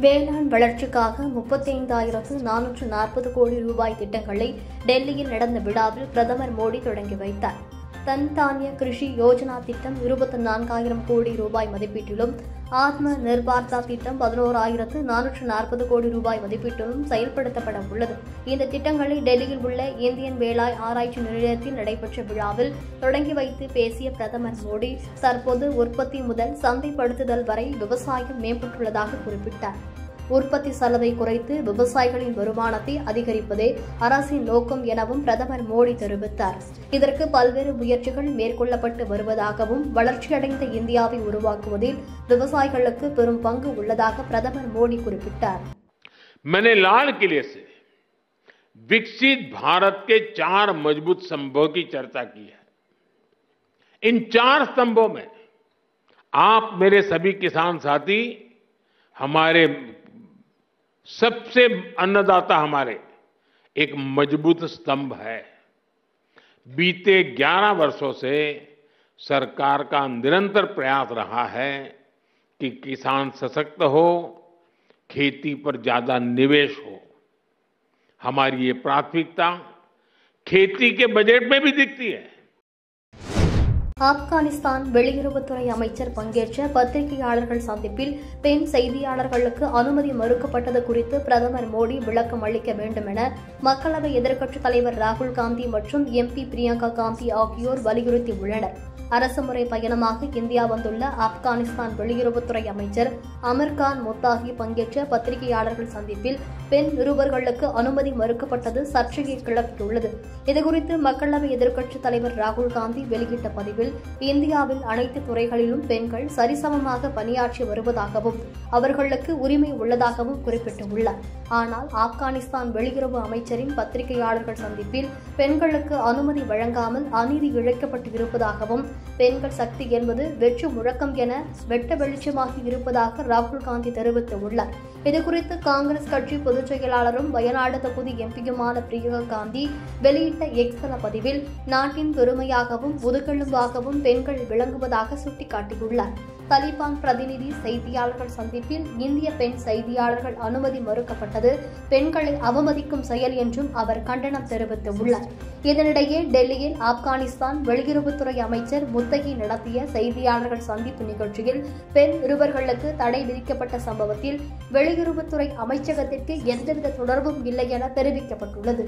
வேளாண் வளர்ச்சிக்காக 35,440 கோடி ரூபாய் திட்டங்களை டெல்லியில் நடந்த விழாவில் பிரதமர் மோடி தொடங்கி வைத்தார். தன் தானிய கிருஷி யோஜனா திட்டம் 24,000 கோடி ரூபாய் மதிப்பீட்டிலும், ஆத்ம நிர்பார்தா திட்டம் 11,440 கோடி ரூபாய் மதிப்பீட்டிலும் செயல்படுத்தப்பட உள்ளது. இந்த திட்டங்களை டெல்லியில் உள்ள இந்தியன் வேளாண் ஆராய்ச்சி நிலையத்தில் நடைபெற்ற விழாவில் தொடங்கி வைத்து பேசிய பிரதமர் மோடி, தற்போது உற்பத்தி முதல் சந்தைப்படுத்துதல் வரை விவசாயம் மேம்பட்டுள்ளதாக குறிப்பிட்டார். உற்பத்தி செலவை குறைத்து விவசாயிகளின் வருமானத்தை அதிகரிப்பதே அரசின் நோக்கம் எனவும் பிரதமர் மோடி தெரிவித்தார். இதற்கு பல்வேறு முயற்சிகள் மேற்கொள்ளப்பட்டு வருவதாகவும், வளர்ச்சியடைந்த இந்தியாவை உருவாக்குவதில் விவசாயிகளுக்கு பெரும் பங்கு உள்ளதாக பிரதமர் மோடி குறிப்பிட்டார். मैंने लाल किले से विकसित भारत के 4 मजबूत स्तंभों की चर्चा की है. इन 4 स्तंभों में आप मेरे सभी किसान साथी, हमारे सबसे अन्नदाता हमारे एक मजबूत स्तंभ है. बीते 11 वर्षों से सरकार का निरंतर प्रयास रहा है कि किसान सशक्त हो, खेती पर ज्यादा निवेश हो. हमारी ये प्राथमिकता खेती के बजट में भी दिखती है. ஆப்கானிஸ்தான் வெளியுறவுத்துறை அமைச்சர் பங்கேற்ற பத்திரிகையாளர்கள் சந்திப்பில் பெண் செய்தியாளர்களுக்கு அனுமதி மறுக்கப்பட்டது குறித்து பிரதமர் மோடி விளக்கம் அளிக்க வேண்டும் என மக்களவை எதிர்க்கட்சித் தலைவர் ராகுல் காந்தி மற்றும் MP பிரியங்கா காந்தி ஆகியோர் வலியுறுத்தியுள்ளனர். அரசுமுறை பயணமாக இந்தியா வந்துள்ள ஆப்கானிஸ்தான் வெளியுறவுத்துறை அமைச்சர் அமீர்கான் முத்தாகி பங்கேற்ற பத்திரிகையாளர்கள் சந்திப்பில் பெண் நிருபர்களுக்கு அனுமதி மறுக்கப்பட்டது சர்ச்சையை கிளப்பியுள்ளது. இதுகுறித்து மக்களவை எதிர்க்கட்சித் தலைவர் ராகுல் காந்தி வெளியிட்ட பதிவில், இந்தியாவில் அனைத்து துறைகளிலும் பெண்கள் சரிசமமாக பணியாற்றி வருவதாகவும் அவர்களுக்கு உரிமை உள்ளதாகவும் குறிப்பிட்டுள்ளார். ஆனால் ஆப்கானிஸ்தான் வெளியுறவு அமைச்சரின் பத்திரிகையாளர்கள் சந்திப்பில் பெண்களுக்கு அனுமதி வழங்காமல் அநீதி இழைக்கப்பட்டு இருப்பதாகவும், பெண்கள் சக்தி என்பது வெற்று முழக்கம் என வெட்ட வெளிச்சமாகி இருப்பதாக ராகுல் காந்தி தெரிவித்துள்ளார். இதுகுறித்து காங்கிரஸ் கட்சி பொதுச் செயலாளரும் வயநாடு தொகுதி MP-யுமான பிரியங்கா காந்தி வெளியிட்ட எக்ஸ் தள பதிவில், நாட்டின் பெருமையாகவும் முதுகெலும்பாகவும் பெண்கள் விளங்குவதாக சுட்டிக்காட்டியுள்ளார். தலிபான் பிரதிநிதி செய்தியாளர்கள் சந்திப்பில் இந்திய பெண் செய்தியாளர்கள் அனுமதி மறுக்கப்பட்டது பெண்களை அவமதிக்கும் செயல் என்றும் அவர் கண்டனம் தெரிவித்துள்ளார். இதனிடையே டெல்லியில் ஆப்கானிஸ்தான் வெளியுறவுத்துறை அமைச்சர் முத்தகி நடத்திய செய்தியாளர்கள் சந்திப்பு நிகழ்ச்சியில் பெண் நிருபர்களுக்கு தடை விதிக்கப்பட்ட சம்பவத்தில் வெளியுறவுத்துறை அமைச்சகத்திற்கு எந்தவித தொடர்பும் இல்லை என தெரிவிக்கப்பட்டுள்ளது.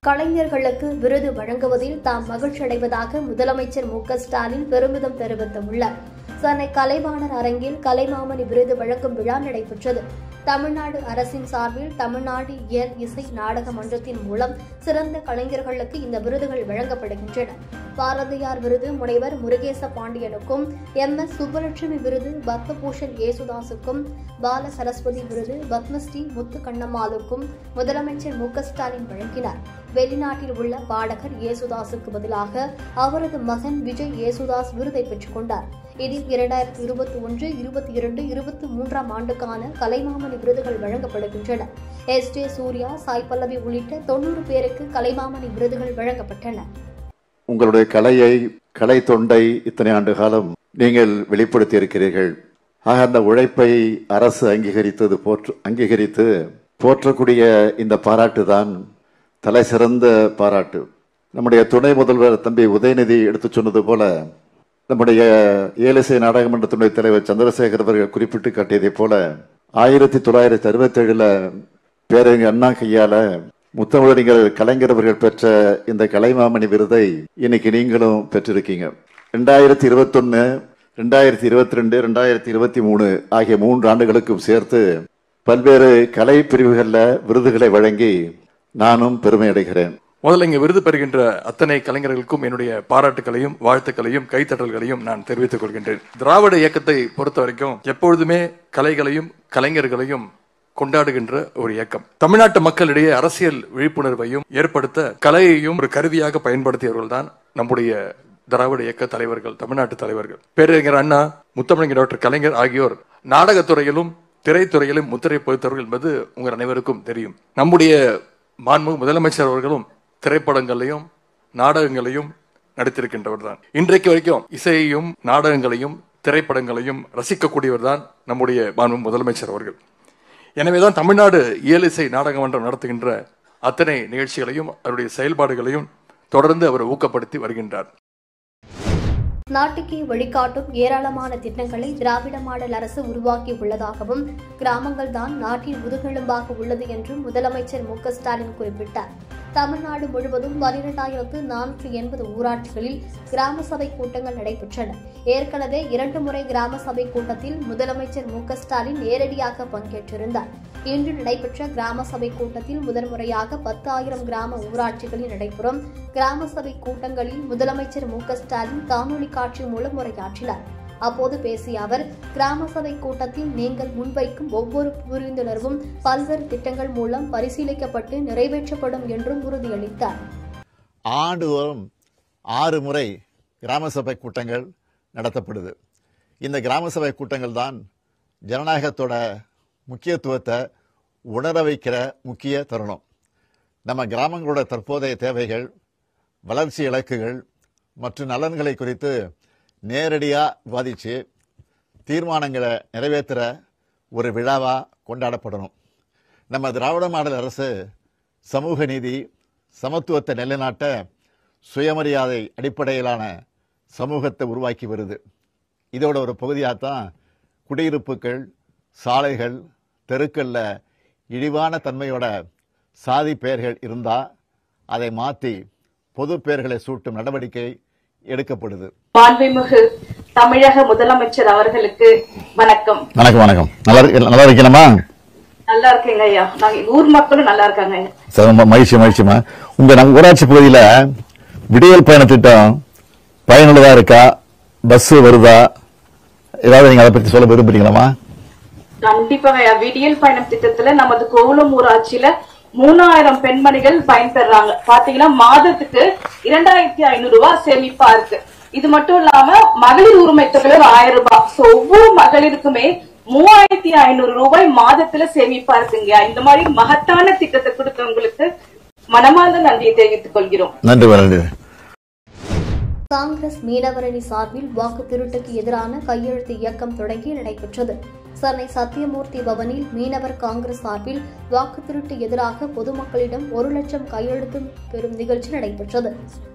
கலைஞர்களுக்கு விருது வழங்குவதில் தாம் மகிழ்ச்சியடைவதாக முதலமைச்சர் மு.க.ஸ்டாலின் பெருமிதம் தெரிவித்துள்ளார். சென்னை கலைவாணர் அரங்கில் கலைமாமணி விருது வழங்கும் விழா நடைபெற்றது. தமிழ்நாடு அரசின் சார்பில் தமிழ்நாடு இயல் இசை நாடக மன்றத்தின் மூலம் சிறந்த கலைஞர்களுக்கு இந்த விருதுகள் வழங்கப்படுகின்றன. பாரதியார் விருது முனைவர் முருகேச பாண்டியனுக்கும், MS சுப்புலட்சுமி விருது பத்மபூஷன் ஏசுதாசுக்கும், பால சரஸ்வதி விருது பத்மஸ்ரீ முத்துக்கண்ணம்மாளுக்கும் முதலமைச்சர் மு.க.ஸ்டாலின் வழங்கினார். வெளிநாட்டில் உள்ள பாடகர் ஏசுதாசுக்கு பதிலாக அவரது மகன் விஜய் ஏசுதாஸ் விருதை பெற்றுக் கொண்டார். இதில் 2021, 22, 23 ஆண்டுக்கான கலைமாமணி விருதுகள் வழங்கப்படுகின்றன. SJ சூர்யா, சாய் பல்லவி உள்ளிட்ட 90 பேருக்கு கலைமாமணி விருதுகள் வழங்கப்பட்டன. உங்களுடைய கலை தொண்டை இத்தனை ஆண்டு காலம் நீங்கள் வெளிப்படுத்தி இருக்கிறீர்கள். ஆக அந்த உழைப்பை அரசு அங்கீகரித்து போற்றக்கூடிய இந்த பாராட்டு தான் தலை சிறந்த பாராட்டு. நம்முடைய துணை முதல்வர் தம்பி உதயநிதி எடுத்து சொன்னது போல, நம்முடைய ஏலிசை நாடகமன்ற துணைத் தலைவர் சந்திரசேகர் அவர்கள் குறிப்பிட்டு காட்டியதை போல 1967 பேரறிஞர் அண்ணா கையால முத்தமிழறிஞர் கலைஞர் அவர்கள் பெற்ற இந்த கலைமாமணி விருதை இன்னைக்கு நீங்களும் பெற்றிருக்கீங்க. 2021, 2022, 2023 ஆகிய 3 ஆண்டுகளுக்கும் சேர்த்து பல்வேறு கலை பிரிவுகளில் விருதுகளை வழங்கி நானும் பெருமை அடைகிறேன். முதல்ல இங்க விருது பெறுகின்ற அத்தனை கலைஞர்களுக்கும் என்னுடைய பாராட்டுகளையும் வாழ்த்துக்களையும் கைத்தட்டல்களையும் நான் தெரிவித்துக் கொள்கின்றேன். திராவிட இயக்கத்தை பொறுத்த வரைக்கும் எப்பொழுதுமே கலைகளையும் கலைஞர்களையும் கொண்டாடுகின்ற ஒரு இயக்கம். தமிழ்நாட்டு மக்களிடையே அரசியல் விழிப்புணர்வையும் ஏற்படுத்த கலையையும் ஒரு கருவியாக பயன்படுத்தியவர்கள் தான் நம்முடைய திராவிட இயக்க தலைவர்கள், தமிழ்நாட்டு தலைவர்கள். பேரறிஞர் அண்ணா, முத்தமிழர் டாக்டர் கலைஞர் ஆகியோர் நாடகத்துறையிலும் திரைத்துறையிலும் முத்திரை பதித்தவர்கள் என்பது உங்கள் அனைவருக்கும் தெரியும். நம்முடைய மாண்புமிகு முதலமைச்சர் அவர்களும் திரைப்படங்களையும் நாடகங்களையும் நடித்திருக்கின்றவர் தான். இன்றைக்கு வரைக்கும் இசையையும் நாடகங்களையும் திரைப்படங்களையும் ரசிக்கக்கூடியவர் தான் நம்முடைய மாண்பு முதலமைச்சர் அவர்கள். எனவேதான் தமிழ்நாடு இயலிசை நாடக மன்றம் நடத்துகின்ற அத்தனை நிகழ்ச்சிகளையும் அவருடைய செயல்பாடுகளையும் தொடர்ந்து அவர் ஊக்கப்படுத்தி வருகின்றார். நாட்டுக்கே வழிகாட்டும் ஏராளமான திட்டங்களை திராவிட மாடல் அரசு உருவாக்கி உள்ளதாகவும் கிராமங்கள் தான் நாட்டின் முதுகெலும்பாக உள்ளது என்றும் முதலமைச்சர் மு.க.ஸ்டாலின் குறிப்பிட்டார். தமிழ்நாடு முழுவதும் 12,480 ஊராட்சிகளில் கிராம சபை கூட்டங்கள் நடைபெற்றன. ஏற்கனவே 2 முறை கிராம சபை கூட்டத்தில் முதலமைச்சர் மு.க.ஸ்டாலின் நேரடியாக பங்கேற்றிருந்தார். இன்று நடைபெற்ற கிராம சபை கூட்டத்தில் முதன்முறையாக 10,000 கிராம ஊராட்சிகளில் நடைபெறும் கிராம சபை கூட்டங்களில் முதலமைச்சர் மு.க.ஸ்டாலின் காணொலி காட்சி மூலம் உரையாற்றினார். அப்போது பேசிய அவர், கிராம சபை கூட்டத்தில் நீங்கள் முன்வைக்கும் ஒவ்வொரு புரிந்துணர்வும் பல்வேறு திட்டங்கள் மூலம் பரிசீலிக்கப்பட்டு நிறைவேற்றப்படும் என்றும் உறுதியளித்தார். ஆண்டுதோறும் 6 முறை கிராம சபை கூட்டங்கள் நடத்தப்படுது. இந்த கிராம சபை கூட்டங்கள் தான் ஜனநாயகத்தோட முக்கியத்துவத்தை உணர வைக்கிற முக்கிய தருணம். நம்ம கிராமங்களோட தற்போதைய தேவைகள், வளர்ச்சி இலக்குகள் மற்றும் நலன்களை குறித்து நேரடியாக விவாதித்து தீர்மானங்களை நிறைவேற்றுற ஒரு விழாவாக கொண்டாடப்படணும். நம்ம திராவிட மாடல் அரசு சமூக நீதி, சமத்துவத்தை நிலைநாட்ட சுயமரியாதை அடிப்படையிலான சமூகத்தை உருவாக்கி வருது. இதோட ஒரு பகுதியாகத்தான் குடியிருப்புகள், சாலைகள், தெருக்களில் இழிவான தன்மையோட சாதி பெயர்கள் இருந்தால் அதை மாற்றி பொது பெயர்களை சூட்டும் நடவடிக்கை எடுக்கப்படுது. மாண்புமிகு தமிழக முதலமைச்சர் அவர்களுக்கு வணக்கம். வணக்கம். வணக்கம். நல்லா இருக்கீங்களா? நல்லா இருக்கேங்க ஐயா. நாங்க ஊர் மக்களும் நல்லா இருக்காங்க ஐயா. மகிழ்ச்சிமா. நம்ம ஊராட்சி பகுதியில விடியல் பயண திட்டம் பயனுள்ளதா இருக்கா? பஸ் வருதா? ஏதாவது நீங்க அதை பத்தி சொல்ல விரும்புறீங்களா? கண்டிப்பாங்க ஐயா. விடியல் பயணம் திட்டத்துல நமது கோவளம் ஊராட்சியில 3000 பெண்மணிகள் பயன்பெறாங்க. பாத்தீங்கன்னா மாதத்துக்கு 2500 ரூபாய் சேமிப்பா இருக்கு. இது மட்டும் இல்லாம மகளிர் உரிமை தொகை 1000 ரூபாய். ஒவ்வொரு மகளிருக்குமே 3500 ரூபாய் மாதத்துல சேமிப்பா இருக்குங்க. இந்த மாதிரி மகத்தான திட்டத்தை கொடுத்தவங்களுக்கு மனமார்ந்த நன்றியை தெரிவித்துக் கொள்கிறோம். நன்றி. காங்கிரஸ் மீனவரணி சார்பில் வாக்கு திருட்டுக்கு எதிரான கையெழுத்து இயக்கம் தொடங்கி நடைபெற்றது. சென்னை சத்தியமூர்த்தி பவனில் மீனவர் காங்கிரஸ் சார்பில் வாக்கு திருட்டு எதிராக பொதுமக்களிடம் 1 லட்சம் கையெழுத்து பெறும் நிகழ்ச்சி நடைபெற்றது.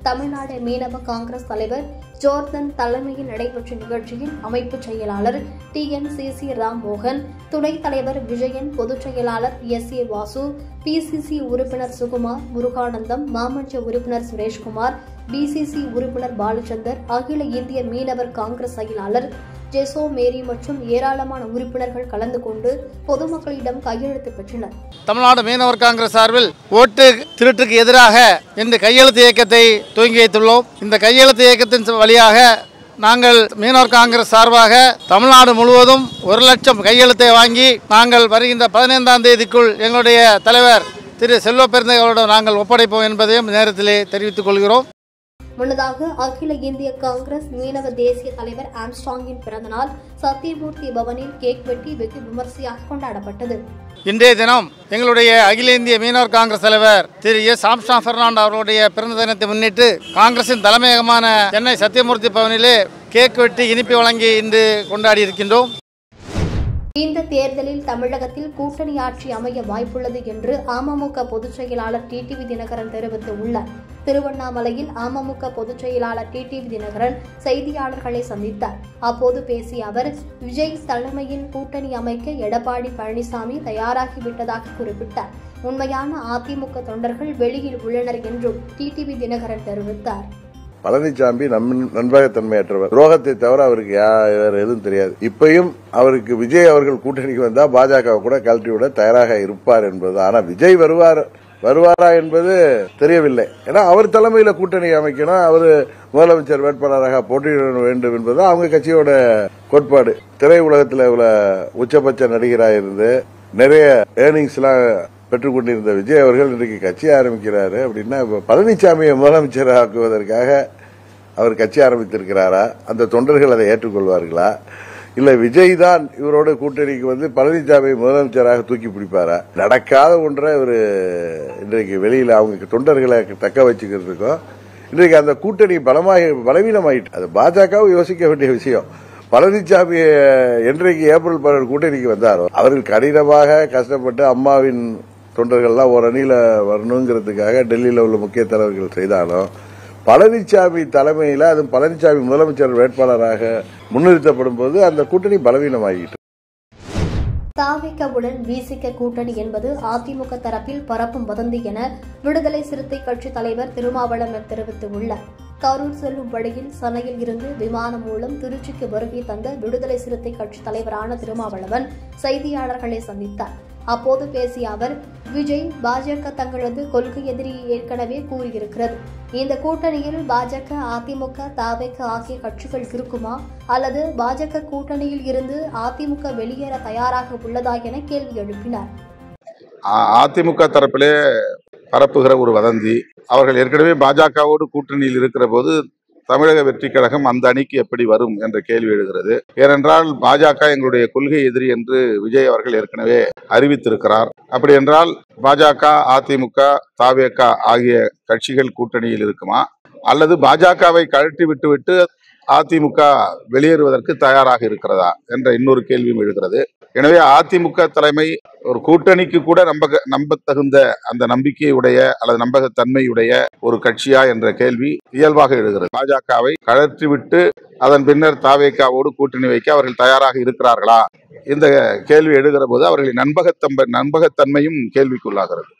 தமிழ்நாடு மீனவ காங்கிரஸ் தலைவர் ஜோர்தன் தலைமையில் நடைபெற்ற நிகழ்ச்சியில் அமைப்பு செயலாளர் TNCC ராம்மோகன், துணைத் தலைவர் விஜயன், பொதுச் செயலாளர் SA வாசு, PCC உறுப்பினர் சுகுமார், முருகானந்தம், மாமன்ற உறுப்பினர் சுரேஷ்குமார், BCC உறுப்பினர் பாலச்சந்தர், அகில இந்திய மீனவர் காங்கிரஸ் செயலாளர் ஜெசோ மேரி மற்றும் ஏராளமான உறுப்பினர்கள் கலந்து கொண்டு பொதுமக்களிடம் கையெழுத்து பெற்றனர். தமிழ்நாடு மீனவர் காங்கிரஸ் சார்பில் ஓட்டு திருட்டுக்கு எதிராக இன்று கையெழுத்து இயக்கத்தை துவங்கி வைத்துள்ளோம். இந்த கையெழுத்து இயக்கத்தின் வழியாக நாங்கள் மீனவர் காங்கிரஸ் சார்பாக தமிழ்நாடு முழுவதும் 1 லட்சம் கையெழுத்தை வாங்கி நாங்கள் வருகின்ற 15ஆம் தேதிக்குள் எங்களுடைய தலைவர் திரு செல்வ பெருந்தகை அவரிடம் நாங்கள் ஒப்படைப்போம் என்பதையும் நேரத்திலே தெரிவித்துக் கொள்கிறோம். முன்னதாக அகில இந்திய காங்கிரஸ் மீனவ தேசிய தலைவர் ஆம்ஸ்ட்ராங்கின் பிறந்தநாள் சத்தியமூர்த்தி பவனில் கேக் வெட்டி வெகு விமர்சையாக கொண்டாடப்பட்டது. இன்றைய தினம் எங்களுடைய அகில இந்திய மீனவர் காங்கிரஸ் தலைவர் திரு எஸ். ஆம்ஸ்ட்ராங் பெர்னாண்டோ அவருடைய பிறந்த தினத்தை முன்னிட்டு காங்கிரசின் தலைமையகமான சென்னை சத்தியமூர்த்தி பவனிலே கேக் வெட்டி இனிப்பு வழங்கி இன்று கொண்டாடி இருக்கின்றோம். இந்த தேர்தலில் தமிழகத்தில் கூட்டணி ஆட்சி அமைய வாய்ப்புள்ளது என்று அமமுக பொதுச் செயலாளர் டிடிவி தினகரன் தெரிவித்துள்ளார். திருவண்ணாமலையில் அமமுக பொதுச் செயலாளர் டிடிவி தினகரன் செய்தியாளர்களை சந்தித்தார். அப்போது பேசிய அவர், விஜய் தலைமையில் கூட்டணி அமைக்க எடப்பாடி பழனிசாமி தயாராகிவிட்டதாக குறிப்பிட்டார். உண்மையான அதிமுக தொண்டர்கள் வெளியில் உள்ளனர் என்றும் டிடிவி தினகரன் தெரிவித்தார். பழனிசாமி நண்பகத்தன்மையற்றவர், துரோகத்தை தவிர அவருக்கு வேற எதுவும் தெரியாது. இப்பயும் அவருக்கு விஜய் அவர்கள் கூட்டணிக்கு வந்தா பாஜக கூட கழட்டி விட தயாராக இருப்பார் என்பது. ஆனா விஜய் வருவாரா என்பது தெரியவில்லை. ஏன்னா அவர் தலைமையில கூட்டணி அமைக்கணும், அவரு முதலமைச்சர் வேட்பாளராக போட்டியிட வேண்டும் என்பது அவங்க கட்சியோட கோட்பாடு. திரை உலகத்தில் இவ்வளவு உச்சபட்ச நடிகராக இருந்து நிறைய ஏர்னிங்ஸ் எல்லாம் பெற்றுக் கொண்டிருந்த விஜய் அவர்கள் இன்றைக்கு கட்சி ஆரம்பிக்கிறாரு அப்படின்னா பழனிசாமியை முதலமைச்சர் ஆக்குவதற்காக அவர் கட்சி ஆரம்பித்திருக்கிறாரா? அந்த தொண்டர்கள் அதை ஏற்றுக்கொள்வார்களா? இல்ல விஜய் தான் இவரோட கூட்டணிக்கு வந்து பழனிசாமி முதலமைச்சராக தூக்கி பிடிப்பாரா? நடக்காத ஒன்றை இவர் இன்றைக்கு வெளியில அவங்க தொண்டர்களை தக்க வச்சுக்கிறதுக்கும் இன்றைக்கு அந்த கூட்டணி பலவீனமாயிட்டு. அது பாஜகவும் யோசிக்க வேண்டிய விஷயம். பழனிசாமி என்றைக்கு ஏப்ரல் 12 கூட்டணிக்கு வந்தாரோ அவர்கள் கடினமாக கஷ்டப்பட்டு அம்மாவின் தொண்டர்கள்லாம் ஒரு அணியில வரணுங்கிறதுக்காக டெல்லியில் உள்ள முக்கிய தலைவர்கள் செய்தாலும் பழனிசாமி தலைமையில் அது பழனிசாமி முதலமைச்சர் வேட்பாளராக முன்னிறுத்தப்படும் போது அந்த கூட்டணி பலவீனமாகிட்டு. தாவேகவுடன் விசிக கூட்டணி என்பது அதிமுக தரப்பில் பரப்பும் வதந்தி என விடுதலை சிறுத்தை கட்சி தலைவர் திருமாவளவன் தெரிவித்துள்ளார். கரூர் செல்லும் வழியில் சென்னையில் இருந்து விமானம் மூலம் திருச்சிக்கு வருகை தந்த விடுதலை சிறுத்தை கட்சி தலைவரான திருமாவளவன் செய்தியாளர்களை சந்தித்தார். அப்போது பேசிய அவர், விஜய் பாஜக தங்களது கொள்கை எதிரியை ஏற்கனவே கூறியிருக்கிறது. இந்த கூட்டணியில் பாஜக, அதிமுக, தாவேக ஆகிய கட்சிகள் இருக்குமா அல்லது பாஜக கூட்டணியில் இருந்து அதிமுக வெளியேற தயாராக உள்ளதா என கேள்வி எழுப்பினார். அதிமுக தரப்பிலே பரப்புகிற ஒரு வதந்தி, அவர்கள் ஏற்கனவே பாஜகவோடு கூட்டணியில் இருக்கிற போது தமிழக வெற்றி கழகம் அந்த அணிக்கு எப்படி வரும் என்ற கேள்வி எழுகிறது. ஏனென்றால் பாஜக எங்களுடைய கொள்கை எதிரி என்று விஜய் அவர்கள் ஏற்கனவே அறிவித்திருக்கிறார். அப்படி என்றால் பாஜக, அதிமுக, தாவேக ஆகிய கட்சிகள் கூட்டணியில் இருக்குமா அல்லது பாஜகவை கழற்றி விட்டுவிட்டு அதிமுக வெளியேறுவதற்கு தயாராக இருக்கிறதா என்ற இன்னொரு கேள்வியும் எழுகிறது. எனவே அதிமுக தலைமை ஒரு கூட்டணிக்கு கூட நம்பத்தகுந்த அந்த நம்பிக்கையுடைய அல்லது நம்பகத்தன்மையுடைய ஒரு கட்சியா என்ற கேள்வி இயல்பாக எழுகிறது. பாஜகவை கழற்றிவிட்டு அதன் பின்னர் தாவேகாவோடு கூட்டணி வைக்க அவர்கள் தயாராக இருக்கிறார்களா? இந்த கேள்வி எழுகிற போது அவர்களின் நம்பகத்தன்மையும் கேள்விக்குள்ளாகிறது.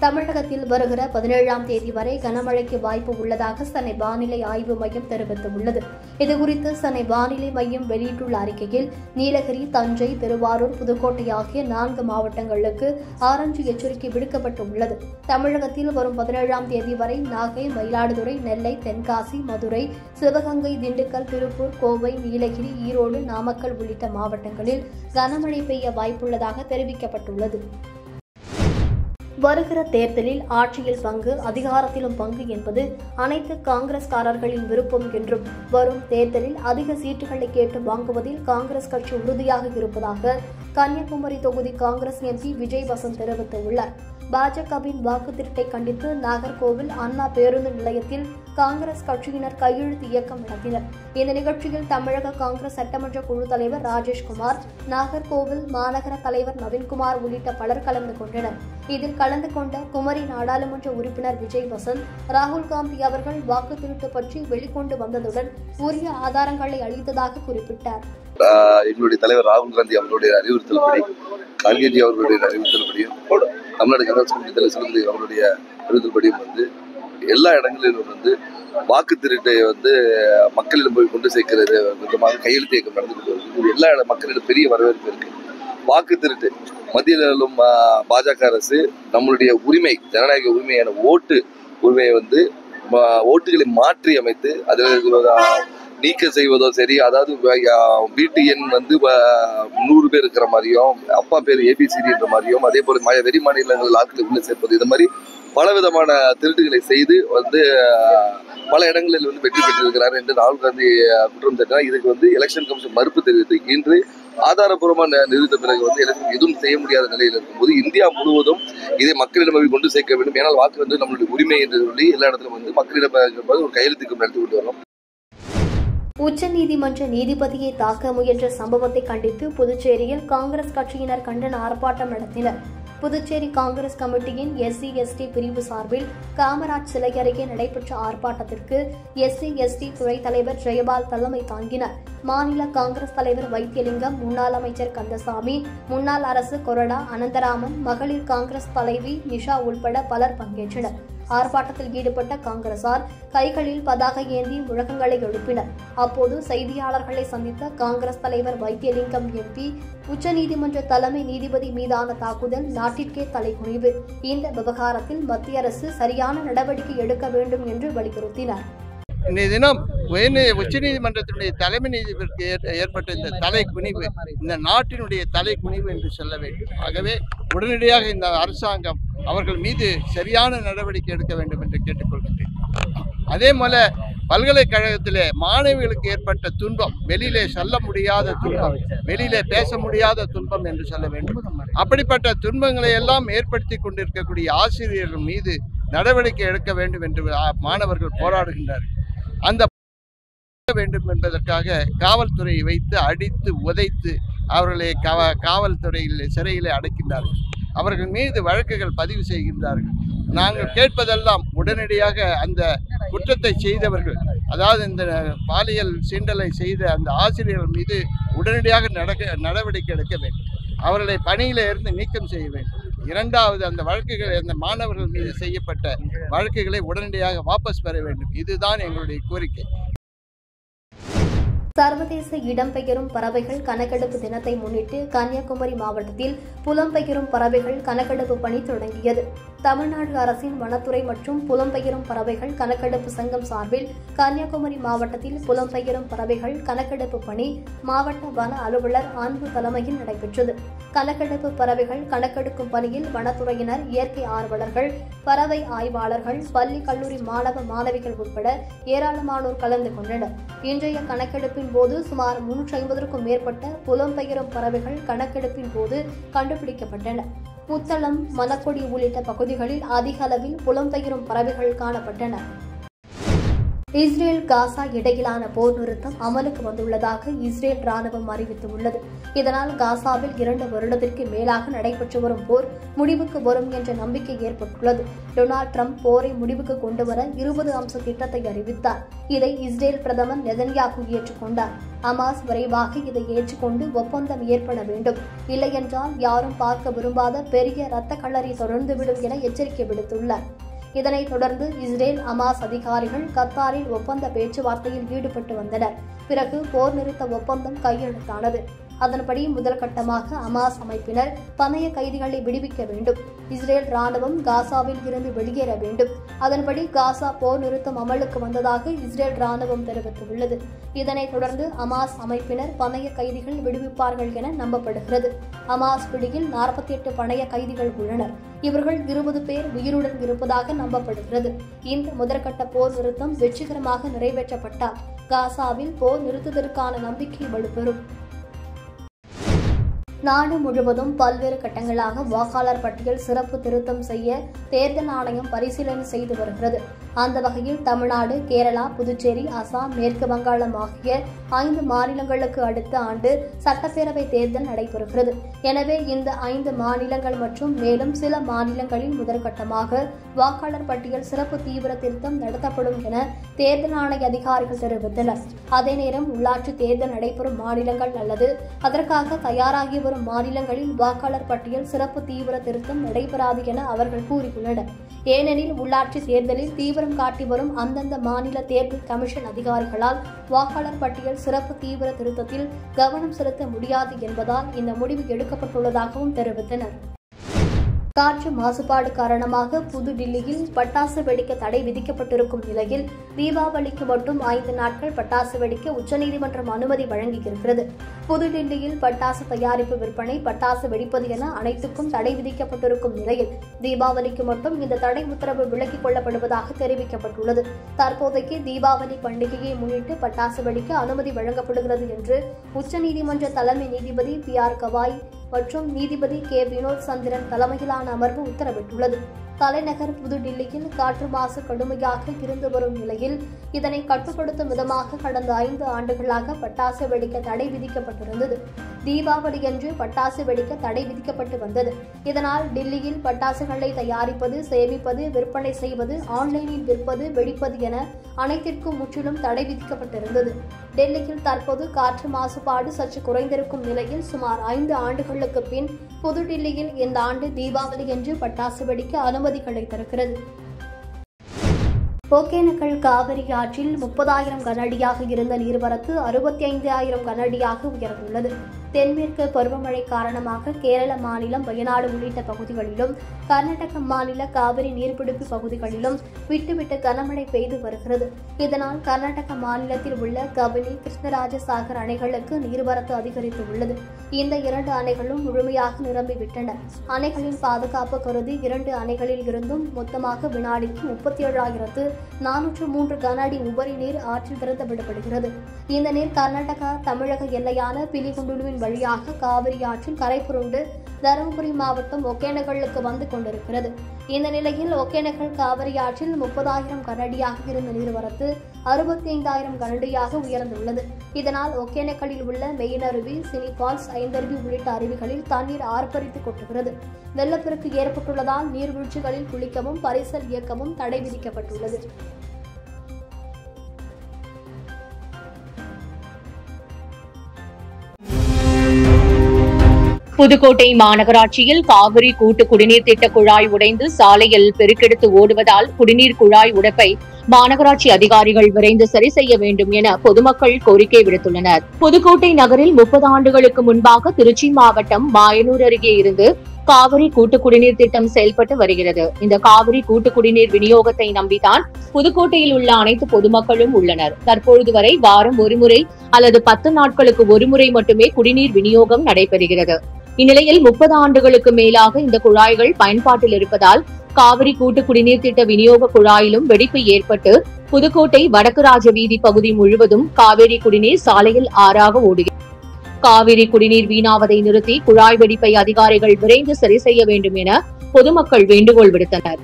தமிழகத்தில் வருகிற 17ஆம் தேதி வரை கனமழைக்கு வாய்ப்பு உள்ளதாக சென்னை வானிலை ஆய்வு மையம் தெரிவித்துள்ளது. இதுகுறித்து சென்னை வானிலை மையம் வெளியிட்டுள்ள அறிக்கையில் நீலகிரி, தஞ்சை, திருவாரூர், புதுக்கோட்டை ஆகிய 4 மாவட்டங்களுக்கு ஆரஞ்சு எச்சரிக்கை விடுக்கப்பட்டுள்ளது. தமிழகத்தில் வரும் 17ஆம் தேதி வரை நாகை, மயிலாடுதுறை, நெல்லை, தென்காசி, மதுரை, சிவகங்கை, திண்டுக்கல், திருப்பூர், கோவை, நீலகிரி, ஈரோடு, நாமக்கல் உள்ளிட்ட மாவட்டங்களில் கனமழை பெய்ய வாய்ப்புள்ளதாக தெரிவிக்கப்பட்டுள்ளது. வருகிற தேர்தலில் ஆட்சியில் பங்கு, அதிகாரத்திலும் பங்கு என்பது அனைத்து காங்கிரஸ்காரர்களின் விருப்பம் என்றும் வரும் தேர்தலில் அதிக சீட்டுகளை கேட்டு வாங்குவதில் காங்கிரஸ் கட்சி உறுதியாக இருப்பதாக கன்னியாகுமரி தொகுதி காங்கிரஸ் எம்பி விஜய் வசந்த் தெரிவித்துள்ளார். பாஜகவின் வாக்கு திருட்டை கண்டித்து நாகர்கோவில் அண்ணா பேருந்து நிலையத்தில் காங்கிரஸ் கட்சியினர் கையெழுத்து இயக்கம் நடத்தினர். இந்த நிகழ்ச்சியில் தமிழக காங்கிரஸ் சட்டமன்ற குழு தலைவர் ராஜேஷ்குமார், நாகர்கோவில் மாநகர தலைவர் நவீன்குமார் உள்ளிட்ட பலர் கலந்து கொண்டனர். இதில் கலந்து கொண்ட குமரி நாடாளுமன்ற உறுப்பினர் விஜய் வசந்த், ராகுல் காந்தி அவர்கள் வாக்கு திருட்டு பற்றி வெளிக்கொண்டு வந்ததுடன் உரிய ஆதாரங்களை அளித்ததாக குறிப்பிட்டார். எங்களுடைய தலைவர் ராகுல் காந்தி அவர்களுடைய அறிவுறுத்தல்படி, கார்கேஜி அவர்களுடைய அறிவுறுத்தல்படியும், தமிழ்நாடு காங்கிரஸ் கமிட்டி தலைவர் செல்வி அவர்களுடைய அறிவுறுத்தல்படியும் எல்லா இடங்களிலும் வாக்கு திருட்டை மக்களிடம் போய் கொண்டு சேர்க்கிறது விதமாக கையெழுத்து இயக்கம் நடந்து கொண்டு வருது. எல்லா மக்களிடம் பெரிய வரவேற்பு இருக்கு. வாக்கு திருட்டு மத்தியிலும் பாஜக அரசு நம்மளுடைய உரிமை, ஜனநாயக உரிமையான ஓட்டு உரிமையை ஓட்டுகளை மாற்றி அமைத்து அதில் நீக்கம் செய்வதோ சரி, அதாவது வீட்டு எண் 100 பேர் இருக்கிற மாதிரியும், அப்பா பேர் ABCD என்ற மாதிரியும், அதே போல வெளி மாநிலங்கள் ஆட்களை உள்ள சேர்ப்பது, இது மாதிரி பல விதமான திருட்டுகளை செய்து பல இடங்களில் வெற்றி பெற்றிருக்கிறார் என்று ராகுல் காந்தி குற்றம் சாட்டினார். இதுக்கு எலெக்ஷன் கமிஷன் மறுப்பு தெரிவித்து இன்று ஆதாரப்பூர்வமாக நிரூபித்த பிறகு எலெக்ஷன் எதுவும் செய்ய முடியாத நிலையில் இருக்கும்போது இந்தியா முழுவதும் இதை மக்களிடம் கொண்டு சேர்க்க வேண்டும். ஏனால் வாக்கு நம்மளுடைய உரிமை என்று சொல்லி எல்லா இடத்திலும் மக்களிடம் ஒரு கையெழுத்துக்கு நடத்தி கொண்டு வரோம். உச்சநீதிமன்ற நீதிபதியை தாக்க முயன்ற சம்பவத்தை கண்டித்து புதுச்சேரியில் காங்கிரஸ் கட்சியினர் கண்டன ஆர்ப்பாட்டம் நடத்தினர். புதுச்சேரி காங்கிரஸ் கமிட்டியின் SC/ST பிரிவு சார்பில் காமராஜ் சிலை அருகே நடைபெற்ற ஆர்ப்பாட்டத்திற்கு SC/ST துணைத் தலைவர் ஜெயபால் தலைமை தாங்கினார். மாநில காங்கிரஸ் தலைவர் வைத்தியலிங்கம், முன்னாள் அமைச்சர் கந்தசாமி, முன்னாள் அரசு கொறடா அனந்தராமன், மகளிர் காங்கிரஸ் தலைவி நிஷா உள்பட பலர் பங்கேற்றனர். ஆர்ப்பாட்டத்தில் ஈடுபட்ட காங்கிரசார் கைகளில் பதாகை ஏந்தி முழக்கங்களை எழுப்பினர். அப்போது செய்தியாளர்களை சந்தித்த காங்கிரஸ் தலைவர் வைத்தியலிங்கம் MP, உச்சநீதிமன்ற தலைமை நீதிபதி மீதான தாக்குதல் நாட்டிற்கே தலைகுனிவு, இந்த விவகாரத்தில் மத்திய அரசு சரியான நடவடிக்கை எடுக்க வேண்டும் என்று வலியுறுத்தினார். இன்றைய தினம் உச்சநீதிமன்றத்தினுடைய தலைமை நீதிபதிக்கு ஏற்பட்ட இந்த தலைக்குனிவு இந்த நாட்டினுடைய தலைக்குனிவு என்று சொல்ல வேண்டும். ஆகவே உடனடியாக இந்த அரசாங்கம் அவர்கள் மீது சரியான நடவடிக்கை எடுக்க வேண்டும் என்று கேட்டுக்கொள்கின்றேன். அதே போல பல்கலைக்கழகத்திலே மாணவிகளுக்கு ஏற்பட்ட துன்பம், வெளியிலே சொல்ல முடியாத துன்பம், வெளியிலே பேச முடியாத துன்பம் என்று சொல்ல வேண்டும். அப்படிப்பட்ட துன்பங்களை எல்லாம் ஏற்படுத்தி கொண்டிருக்கக்கூடிய ஆசிரியர்கள் மீது நடவடிக்கை எடுக்க வேண்டும் என்று மாணவர்கள் போராடுகின்றார்கள். அந்த வேண்டும் என்பதற்காக காவல்துறையை வைத்து அடித்து உதைத்து அவர்களை காவல்துறையில் சிறையில் அடைக்கின்றார்கள். அவர்கள் மீது வழக்குகள் பதிவு செய்கின்றார்கள். நாங்கள் கேட்பதெல்லாம் உடனடியாக அந்த குற்றத்தை செய்தவர்கள், அதாவது இந்த பாலியல் சீண்டலை செய்த அந்த ஆசிரியர்கள் மீது உடனடியாக நடவடிக்கை எடுக்க வேண்டும். அவர்களை பணியில இருந்து நீக்கம் செய்ய வேண்டும். இரண்டாவது, அந்த வழக்குகள் அந்த மாணவர்கள் மீது செய்யப்பட்ட வழக்குகளை உடனடியாக வாபஸ் பெற வேண்டும். இதுதான் எங்களுடைய கோரிக்கை. சர்வதேச இடம்பெயரும் பறவைகள் கணக்கெடுப்பு தினத்தை முன்னிட்டு கன்னியாகுமரி மாவட்டத்தில் புலம்பெயரும் பறவைகள் கணக்கெடுப்பு பணி தொடங்கியது. தமிழ்நாடு அரசின் வனத்துறை மற்றும் புலம்பெயரும் பறவைகள் கணக்கெடுப்பு சங்கம் சார்பில் கன்னியாகுமரி மாவட்டத்தில் புலம்பெயரும் பறவைகள் கணக்கெடுப்பு பணி மாவட்ட வன அலுவலர் அன்பு தலைமையில் நடைபெற்றது. கணக்கெடுப்பு பறவைகள் கணக்கெடுக்கும் பணியில் வனத்துறையினர், இயற்கை ஆர்வலர்கள், பறவை ஆய்வாளர்கள், பள்ளி கல்லூரி மாணவ மாணவிகள் உட்பட ஏராளமானோர் கலந்து கொண்டனர். இன்றைய கணக்கெடுப்பின் போது சுமார் 350க்கும் மேற்பட்ட புலம்பெயரும் பறவைகள் கணக்கெடுப்பின் போது கண்டுபிடிக்கப்பட்டன. புத்தளம், மணக்கொடி உள்ளிட்ட பகுதிகளில் அதிக அளவில் புலம்பெயரும் பறவைகள் காணப்பட்டன. இஸ்ரேல் காசா இடையிலான போர் நிறுத்தம் அமலுக்கு வந்துள்ளதாக இஸ்ரேல் ராணுவம் அறிவித்துள்ளது. இதனால் காசாவில் 2 வருடத்திற்கு மேலாக நடைபெற்று வரும் போர் முடிவுக்கு வரும் என்ற நம்பிக்கை ஏற்பட்டுள்ளது. டொனால்டு டிரம்ப் போரை முடிவுக்கு கொண்டுவர 20 அம்ச திட்டத்தை அறிவித்தார். இதை இஸ்ரேல் பிரதமர் நெதன்யாகு ஏற்றுக்கொண்டார். ஹமாஸ் விரைவாக இதை ஏற்றுக்கொண்டு ஒப்பந்தம் ஏற்பட வேண்டும், இல்லையென்றால் யாரும் பார்க்க விரும்பாத பெரிய இரத்த களரி தொடர்ந்துவிடும் என எச்சரிக்கை விடுத்துள்ளார். இதனைத் தொடர்ந்து இஸ்ரேல் ஹமாஸ் அதிகாரிகள் கத்தாரில் ஒப்பந்த பேச்சுவார்த்தையில் ஈடுபட்டு வந்தனர். பிறகு போர் நிறுத்த ஒப்பந்தம் கையெழுத்தானது. அதன்படி முதல் கட்டமாக ஹமாஸ் அமைப்பினர் பணைய கைதிகளை விடுவிக்க வேண்டும். இஸ்ரேல் ராணுவம் காசாவில் இருந்து வெளியேற வேண்டும். அதன்படி காசா போர் நிறுத்தம் அமலுக்கு வந்ததாக இஸ்ரேல் ராணுவம் தெரிவித்துள்ளது. இதனைத் தொடர்ந்து ஹமாஸ் அமைப்பினர் பணைய கைதிகள் விடுவிப்பார்கள் என நம்பப்படுகிறது. ஹமாஸ் பிடியில் 48 பணைய கைதிகள் உள்ளனர். இவர்கள் 20 பேர் உயிருடன் இருப்பதாக நம்பப்படுகிறது. இந்த முதற்கட்ட போர் நிறுத்தம் வெற்றிகரமாக நிறைவேற்றப்பட்டால் காசாவில் போர் நிறுத்துவதற்கான நம்பிக்கை வலுப்பெறும். நாடு முழுவதும் பல்வேறு கட்டங்களாக வாக்காளர் பட்டியல் சிறப்பு திருத்தம் செய்ய தேர்தல் ஆணையம் பரிசீலனை செய்து வருகிறது. அந்த வகையில் தமிழ்நாடு, கேரளா, புதுச்சேரி, அசாம், மேற்கு வங்காளம் ஆகிய 5 மாநிலங்களுக்கு அடுத்த ஆண்டு சட்டப்பேரவை தேர்தல் நடைபெறுகிறது. எனவே இந்த 5 மாநிலங்கள் மற்றும் மேலும் சில மாநிலங்களில் முதற்கட்டமாக வாக்காளர் பட்டியல் சிறப்பு தீவிர திருத்தம் நடத்தப்படும் என தேர்தல் ஆணைய அதிகாரிகள் தெரிவித்தனர். அதே நேரம் உள்ளாட்சி தேர்தல் நடைபெறும் மாநிலங்கள் அல்லது அதற்காக தயாராகி வரும் மாநிலங்களில் வாக்காளர் பட்டியல் சிறப்பு தீவிர திருத்தம் நடைபெறாது என அவர்கள் கூறியுள்ளனர். ஏனெனில் உள்ளாட்சி தேர்தலில் தீவிரம் காட்டி வரும் அந்தந்த மாநில தேர்தல் கமிஷன் அதிகாரிகளால் வாக்காளர் பட்டியல் சிறப்பு தீவிர திருத்தத்தில் கவனம் செலுத்த முடியாது என்பதால் இந்த முடிவு எடுக்கப்பட்டுள்ளதாகவும் தெரிவித்தனர். காற்று மாசுபாடு காரணமாக புதுடில்லியில் பட்டாசு வெடிக்க தடை விதிக்கப்பட்டிருக்கும் நிலையில் தீபாவளிக்கு மட்டும் 5 நாட்கள் பட்டாசு வெடிக்க உச்சநீதிமன்றம் அனுமதி வழங்கியிருக்கிறது. புதுடில்லியில் பட்டாசு தயாரிப்பு, விற்பனை, பட்டாசு வெடிப்பது என அனைத்துக்கும் தடை விதிக்கப்பட்டிருக்கும் நிலையில் தீபாவளிக்கு மட்டும் இந்த தடை உத்தரவு விலக்கிக் கொள்ளப்படுவதாக தெரிவிக்கப்பட்டுள்ளது. தற்போதைக்கு தீபாவளி பண்டிகையை முன்னிட்டு பட்டாசு வெடிக்க அனுமதி வழங்கப்படுகிறது என்று உச்சநீதிமன்ற தலைமை நீதிபதி PR கவாய் மற்றும் நீதிபதி K வினோத் சந்திரன் தலைமையிலான அமர்வு உத்தரவிட்டுள்ளது. தலைநகர் புதுடில்லியில் காற்று மாசு கடுமையாக இருந்து வரும் நிலையில் இதனை கட்டுப்படுத்தும் விதமாக கடந்த 5 ஆண்டுகளாக பட்டாசு வெடிக்க தடை விதிக்கப்பட்டிருந்தது. தீபாவளியன்று பட்டாசு வெடிக்க தடை விதிக்கப்பட்டு வந்தது. இதனால் டில்லியில் பட்டாசுகளை தயாரிப்பது, சேமிப்பது, விற்பனை செய்வது, ஆன்லைனில் விற்பது, வெடிப்பது என அனைத்திற்கும் முற்றிலும் தடை விதிக்கப்பட்டிருந்தது. டெல்லியில் தற்போது காற்று மாசுபாடு சற்று குறைந்திருக்கும் நிலையில் சுமார் 5 ஆண்டுகளுக்கு பின் புதுடில்லியில் இந்த ஆண்டு தீபாவளியன்று பட்டாசு வெடிக்க அனுமதி கிடைத்திருக்கிறது. ஒகேனக்கல் காவிரி ஆற்றில் 30,000 கனஅடியாக இருந்த நீர்வரத்து 65,000 கனஅடியாக உயர்ந்துள்ளது. தென்மேற்கு பருவமழை காரணமாக கேரள மாநிலம், வயநாடு உள்ளிட்ட பகுதிகளிலும், கர்நாடக மாநில காவிரி நீர்பிடிப்பு பகுதிகளிலும் விட்டுவிட்டு கனமழை பெய்து வருகிறது. இதனால் கர்நாடக மாநிலத்தில் உள்ள கபினி, கிருஷ்ணராஜசாகர் அணைகளுக்கு நீர்வரத்து அதிகரித்துள்ளது. இந்த 2 அணைகளும் முழுமையாக நிரம்பிவிட்டன. அணைகளின் பாதுகாப்பு கருதி 2 அணைகளில் இருந்தும் மொத்தமாக வினாடிக்கு 37,403 கன அடி உபரி நீர் ஆற்றில் திறந்து விடப்படுகிறது. இந்த நீர் கர்நாடகா, தமிழக எல்லையான பிலிகுண்டுலுவின் வழியாக காவிரி ஆற்றில் கரை புரண்டு தருமபுரி மாவட்டம் ஒகேனக்கலுக்கு வந்து கொண்டிருக்கிறது. இந்த நிலையில் ஒகேனக்கல் காவிரி ஆற்றில் 30,000 கனஅடியாக இருந்த நீர்வரத்து 65,000 கனஅடியாக உயர்ந்துள்ளது. இதனால் ஒகேனக்கலில் உள்ள மெயினருவி, சினிபால்ஸ், ஐந்தருவி உள்ளிட்ட அருவிகளில் தண்ணீர் ஆர்ப்பரித்து கொட்டுகிறது. வெள்ளப்பெருக்கு ஏற்பட்டுள்ளதால் நீர்வீழ்ச்சிகளில் குளிக்கவும் பரிசல் இயக்கவும் தடை விதிக்கப்பட்டுள்ளது. புதுக்கோட்டை மாநகராட்சியில் காவிரி கூட்டு குடிநீர் திட்ட குழாய் உடைந்து சாலையில் பெருக்கெடுத்து ஓடுவதால் குடிநீர் குழாய் உடைப்பை மாநகராட்சி அதிகாரிகள் விரைந்து சரி செய்ய வேண்டும் என பொதுமக்கள் கோரிக்கை விடுத்துள்ளனர். புதுக்கோட்டை நகரில் 30 ஆண்டுகளுக்கு முன்பாக திருச்சி மாவட்டம் மாயனூர் அருகே இருந்து காவிரி கூட்டு குடிநீர் திட்டம் செயல்பட்டு வருகிறது. இந்த காவிரி கூட்டு குடிநீர் விநியோகத்தை நம்பித்தான் புதுக்கோட்டையில் உள்ள அனைத்து பொதுமக்களும் உள்ளனர். தற்பொழுது வரை வாரம் ஒருமுறை அல்லது 10 நாட்களுக்கு ஒருமுறை மட்டுமே குடிநீர் விநியோகம் நடைபெறுகிறது. இந்நிலையில் 30 ஆண்டுகளுக்கு மேலாக இந்த குழாய்கள் பயன்பாட்டில் இருப்பதால் காவிரி கூட்டு குடிநீர் திட்ட விநியோக குழாயிலும் வெடிப்பு ஏற்பட்டு புதுக்கோட்டை வடக்கு ராஜ வீதி பகுதி முழுவதும் காவிரி குடிநீர் சாலையில் ஆறாக ஓடுகிறது. காவிரி குடிநீர் வீணாவதை நிறுத்தி குழாய் வெடிப்பை அதிகாரிகள் விரைந்து சரி செய்ய வேண்டும் என பொதுமக்கள் வேண்டுகோள் விடுத்தனர்.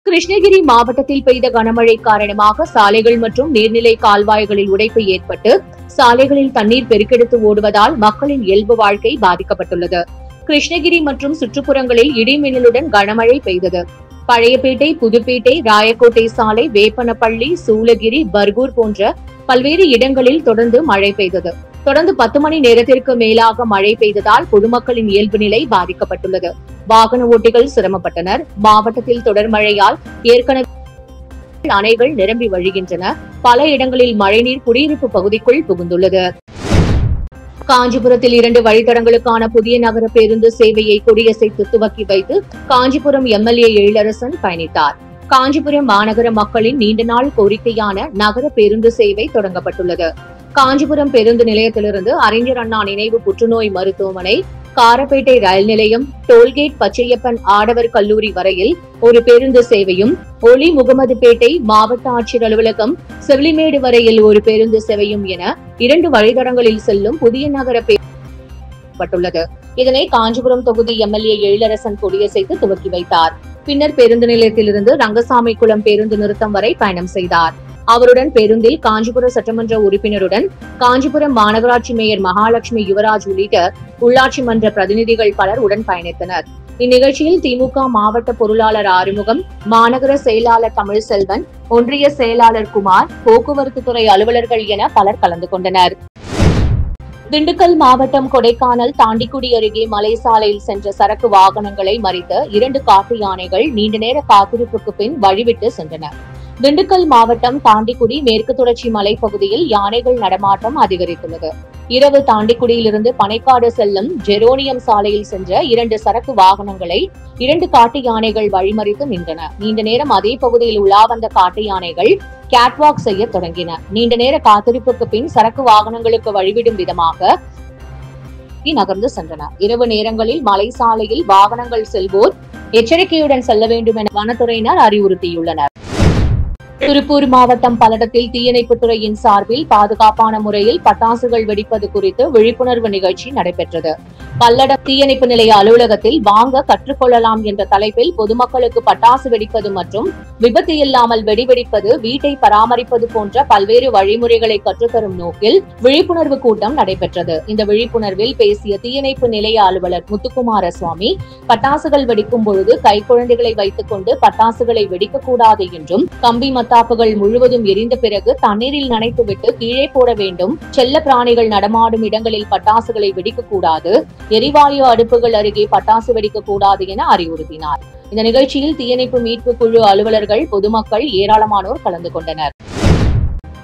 கிருஷ்ணகிரி மாவட்டத்தில் பெய்த கனமழை காரணமாக சாலைகள் மற்றும் நீர்நிலை கால்வாய்களில் உடைப்பு ஏற்பட்டு சாலைகளில் தண்ணீர் பெருக்கெடுத்து ஓடுவதால் மக்களின் இயல்பு வாழ்க்கை பாதிக்கப்பட்டுள்ளது. கிருஷ்ணகிரி மற்றும் சுற்றுப்புறங்களில் இடிமின்னலுடன் கனமழை பெய்தது. பழையப்பேட்டை, புதுப்பேட்டை, ராயக்கோட்டை சாலை, வேப்பனப்பள்ளி, சூளகிரி, பர்கூர் போன்ற பல்வேறு இடங்களில் தொடர்ந்து மழை பெய்தது. தொடர்ந்து 10 மணி நேரத்திற்கு மேலாக மழை பெய்ததால் பொதுமக்களின் இயல்பு நிலை பாதிக்கப்பட்டுள்ளது. வாகன ஓட்டிகள் சிரமப்பட்டனர். மாவட்டத்தில் தொடர் மழையால் ஏற்கனவே அணைகள் நிரம்பி வழிகின்றன. பல இடங்களில் மழைநீர் குடியிருப்பு பகுதிக்குள் புகுந்துள்ளது. காஞ்சிபுரத்தில் 2 வழித்தடங்களுக்கான புதிய நகர பேருந்து சேவையை கொடியசைத்து துவக்கி வைத்து காஞ்சிபுரம் எம்எல்ஏ எழிலரசன் பயணித்தார். காஞ்சிபுரம் மாநகர மக்களின் நீண்ட நாள் கோரிக்கையான நகர பேருந்து சேவை தொடங்கப்பட்டுள்ளது. காஞ்சிபுரம் பேருந்து நிலையத்திலிருந்து அறிஞர் அண்ணா நினைவு புற்றுநோய் மருத்துவமனை, காரப்பேட்டை ரயில் நிலையம், டோல்கேட், பச்சையப்பன் ஆடவர் கல்லூரி வரையில் ஒரு பேருந்து சேவையும், ஒலி முகமதுபேட்டை மாவட்ட ஆட்சியர் அலுவலகம், செவிலிமேடு வரையில் ஒரு பேருந்து சேவையும் என 2 வழித்தடங்களில் செல்லும் புதிய நகர பேருந்து. இதனை காஞ்சிபுரம் தொகுதி எம்எல்ஏ எழிலரசன் கொடியசைத்து துவக்கி வைத்தார். பின்னர் பேருந்து நிலையத்திலிருந்து ரங்கசாமி குளம் பேருந்து நிறுத்தம் வரை பயணம் செய்தார். அவருடன் பேருந்தில் காஞ்சிபுரம் சட்டமன்ற உறுப்பினருடன் காஞ்சிபுரம் மாநகராட்சி மேயர் மகாலட்சுமி யுவராஜ் உள்ளிட்ட உள்ளாட்சி மன்ற பிரதிநிதிகள் பலர் உடன் பயணித்தனர். இந்நிகழ்ச்சியில் திமுக மாவட்ட பொருளாளர் ஆறுமுகம், மாநகர செயலாளர் தமிழ்செல்வன், ஒன்றிய செயலாளர் குமார், போக்குவரத்து துறை அலுவலர்கள் என பலர் கலந்து கொண்டனர். திண்டுக்கல் மாவட்டம் கொடைக்கானல் தாண்டிக்குடி அருகே மலை சாலையில் சென்ற சரக்கு வாகனங்களை மறித்த 2 காட்டு யானைகள் நீண்ட நேர காத்திருப்புக்கு பின் வழிவிட்டு சென்றன. திண்டுக்கல் மாவட்டம் தாண்டிக்குடி மேற்கு தொடர்ச்சி மலைப்பகுதியில் யானைகள் நடமாட்டம் அதிகரித்துள்ளது. இரவு தாண்டிக்குடியிலிருந்து பனைக்காடு செல்லும் ஜெரோனியம் சாலையில் சென்ற 2 சரக்கு வாகனங்களை 2 காட்டு யானைகள் வழிமறித்து நின்றன. நீண்ட நேரம் அதே பகுதியில் உலா வந்த காட்டு யானைகள் கேட்வாக் செய்ய தொடங்கின. நீண்ட நேர காத்திருப்புக்கு பின் சரக்கு வாகனங்களுக்கு வழிவிடும் விதமாக நகர்ந்து சென்றன. இரவு நேரங்களில் மலை சாலையில் வாகனங்கள் செல்வோர் எச்சரிக்கையுடன் செல்ல வேண்டும் என வனத்துறையினர் அறிவுறுத்தியுள்ளனர். திருப்பூர் மாவட்டம் பல்லடத்தில் தீயணைப்புத் துறையின் சார்பில் பாதுகாப்பான முறையில் பட்டாசுகள் வெடிப்பது குறித்து விழிப்புணர்வு நிகழ்ச்சி நடைபெற்றது. பல்லடம் தீயணைப்பு நிலைய அலுவலகத்தில் வாங்க கற்றுக்கொள்ளலாம் என்ற தலைப்பில் பொதுமக்களுக்கு பட்டாசு வெடிப்பது மற்றும் விபத்து இல்லாமல் வெடிவெடிப்பது, வீட்டை பராமரிப்பது போன்ற பல்வேறு வழிமுறைகளை கற்றுத்தரும் நோக்கில் விழிப்புணர்வு கூட்டம் நடைபெற்றது. இந்த விழிப்புணர்வில் பேசிய தீயணைப்பு நிலைய அலுவலர் முத்துக்குமார சுவாமி, பட்டாசுகள் வெடிக்கும் பொழுது கைக்குழந்தைகளை வைத்துக் கொண்டு பட்டாசுகளை வெடிக்கக்கூடாது என்றும், கம்பி மத்தாப்புகள் முழுவதும் எரிந்த பிறகு தண்ணீரில் நனைத்துவிட்டு கீழே போட வேண்டும், செல்ல பிராணிகள் நடமாடும் இடங்களில் பட்டாசுகளை வெடிக்கக்கூடாது, எரிவாயு அடுப்புகள் அருகே பட்டாசு வெடிக்கக்கூடாது என அறிவுறுத்தினார். இந்த நிகழ்ச்சியில் தீயணைப்பு மீட்பு குழு அலுவலர்கள், பொதுமக்கள் ஏராளமானோர் கலந்து கொண்டனர்.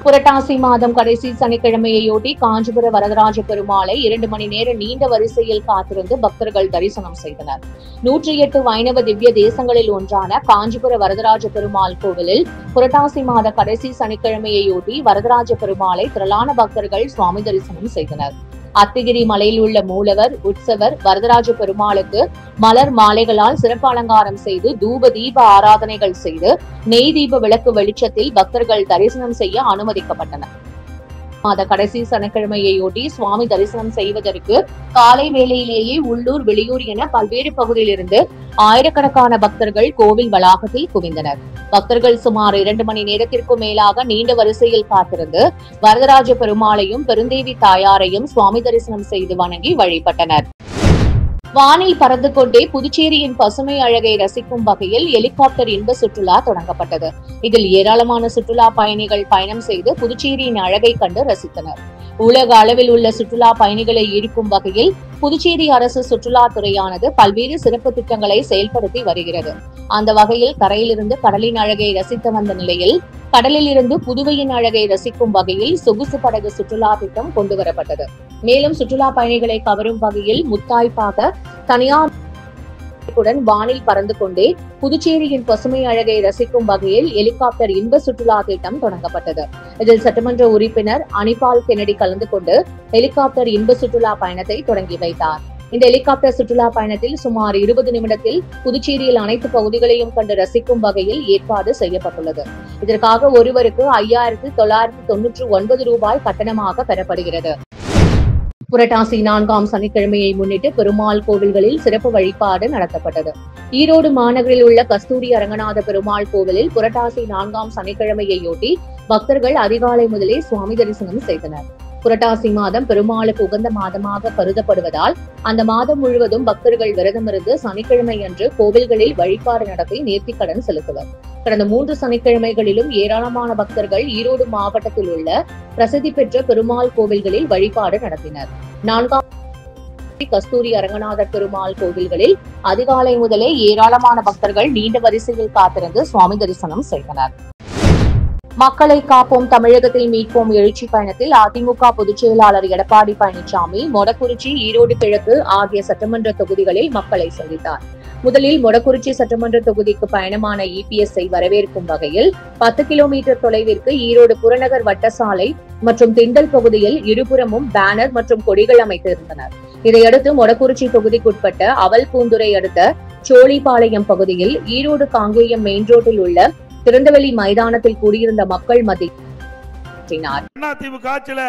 புரட்டாசி மாதம் கடைசி சனிக்கிழமையொட்டி காஞ்சிபுர வரதராஜ பெருமாளை 2 மணி நேர நீண்ட வரிசையில் காத்திருந்து பக்தர்கள் தரிசனம் செய்தனர். 108 வைணவ திவ்ய தேசங்களில் ஒன்றான காஞ்சிபுர வரதராஜ பெருமாள் கோவிலில் புரட்டாசி மாத கடைசி சனிக்கிழமையொட்டி வரதராஜ பெருமாளை திரளான பக்தர்கள் சுவாமி தரிசனம் செய்தனர். அத்திகிரி மலையில் உள்ள மூலவர், உற்சவர் வரதராஜ பெருமாளுக்கு மலர் மாலைகளால் சிறப்பு அலங்காரம் செய்து தூப தீப ஆராதனைகள் செய்து நெய் தீப விளக்கு வெளிச்சத்தில் பக்தர்கள் தரிசனம் செய்ய அனுமதிக்கப்பட்டனர். மாத கடைசி சனிக்கிழமையொட்டி சுவாமி தரிசனம் செய்வதற்கு காலை வேளையிலேயே உள்ளூர் வெளியூர் என பல்வேறு பகுதியிலிருந்து ஆயிரக்கணக்கான பக்தர்கள் கோவில் வளாகத்தில் குவிந்தனர். பக்தர்கள் சுமார் 2 மணி நேரத்திற்கும் மேலாக நீண்ட வரிசையில் காத்திருந்து வரதராஜ பெருமாளையும் பெருந்தேவி தாயாரையும் சுவாமி தரிசனம் செய்து வணங்கி வழிபட்டனர். வானில் பறந்து கொண்டே புதுச்சேரியின் பசுமை அழகை ரசிக்கும் வகையில் ஹெலிகாப்டர் இன்ப சுற்றுலா தொடங்கப்பட்டது. இதில் ஏராளமான சுற்றுலா பயணிகள் பயணம் செய்து புதுச்சேரியின் அழகை கண்டு ரசித்தனர். உலக அளவில் உள்ள சுற்றுலா பயணிகளை ஈர்க்கும் வகையில் புதுச்சேரி அரசு சுற்றுலாத்துறையானது பல்வேறு சிறப்பு திட்டங்களை செயல்படுத்தி வருகிறது. அந்த வகையில் கரையிலிருந்து கடலின் அழகை ரசித்து வந்த நிலையில் கடலில் இருந்து புதுவையின் அழகை ரசிக்கும் வகையில் சொகுசு படகு சுற்றுலா திட்டம் கொண்டுவரப்பட்டது. மேலும் சுற்றுலா பயணிகளை கவரும் வகையில் முத்தாய்ப்பாக தனியார் வானில் பறந்து கொண்டே புதுச்சேரியின் பசுமை அழகை ரசிக்கும் வகையில் ஹெலிகாப்டர் இன்ப சுற்றுலா திட்டம் தொடங்கப்பட்டது. இதில் சட்டமன்ற உறுப்பினர் அனிபால் கென்னடி கலந்து கொண்டு ஹெலிகாப்டர் இன்ப சுற்றுலா பயணத்தை தொடங்கி வைத்தார். இந்த ஹெலிகாப்டர் சுற்றுலா பயணத்தில் சுமார் 20 நிமிடத்தில் புதுச்சேரியில் அனைத்து பகுதிகளையும் கண்டு ரசிக்கும் வகையில் ஏற்பாடு செய்யப்பட்டுள்ளது. இதற்காக ஒருவருக்கு 5,999 ரூபாய் கட்டணமாக பெறப்படுகிறது. புரட்டாசி 4ஆம் சனிக்கிழமையை முன்னிட்டு பெருமாள் கோவில்களில் சிறப்பு வழிபாடு நடத்தப்பட்டது. ஈரோடு மாநகரில் உள்ள கஸ்தூரி அரங்கநாத பெருமாள் கோவிலில் புரட்டாசி 4ஆம் சனிக்கிழமையொட்டி பக்தர்கள் அதிகாலை முதலே சுவாமி தரிசனம் செய்தனர். புரட்டாசி மாதம் பெருமாளுக்கு உகந்த மாதமாக கருதப்படுவதால் அந்த மாதம் முழுவதும் பக்தர்கள் விரதமிருந்து சனிக்கிழமை அன்று கோவில்களில் வழிபாடு நடத்தி நேர்த்திக்கடன் செலுத்துவர். கடந்த 3 சனிக்கிழமைகளிலும் ஏராளமான பக்தர்கள் ஈரோடு மாவட்டத்தில் உள்ள பிரசித்தி பெற்ற பெருமாள் கோவில்களில் வழிபாடு நடத்தினர். 4ஆம் கஸ்தூரி அரங்கநாதர் பெருமாள் கோவில்களில் அதிகாலை முதலே ஏராளமான பக்தர்கள் நீண்ட வரிசையில் காத்திருந்து சுவாமி தரிசனம் செய்தனர். மக்களை காப்போம் தமிழகத்தில் மீட்போம் எழுச்சி பயணத்தில் அதிமுக பொதுச் செயலாளர் எடப்பாடி பழனிசாமி மொடக்குறிச்சி, ஈரோடு கிழக்கு ஆகிய சட்டமன்ற தொகுதிகளில் மக்களை சந்தித்தார். முதலில் மொடக்குறிச்சி சட்டமன்ற தொகுதிக்கு பயணமான இபிஎஸ்ஐ வரவேற்கும் வகையில் 10 கிலோமீட்டர் தொலைவிற்கு ஈரோடு புறநகர் வட்டசாலை மற்றும் திண்டல் பகுதியில் இருபுறமும் பேனர் மற்றும் கொடிகள் அமைத்திருந்தனர். இதையடுத்து மொடக்குறிச்சி தொகுதிக்குட்பட்ட அவல்பூந்துரை அடுத்த சோழிபாளையம் பகுதியில் ஈரோடு காங்கேயம் மெயின் ரோட்டில் உள்ள திறந்தவெளி மைதானத்தில் கூடியிருந்த மக்கள் மத்தியில் அதிமுக ஆட்சியில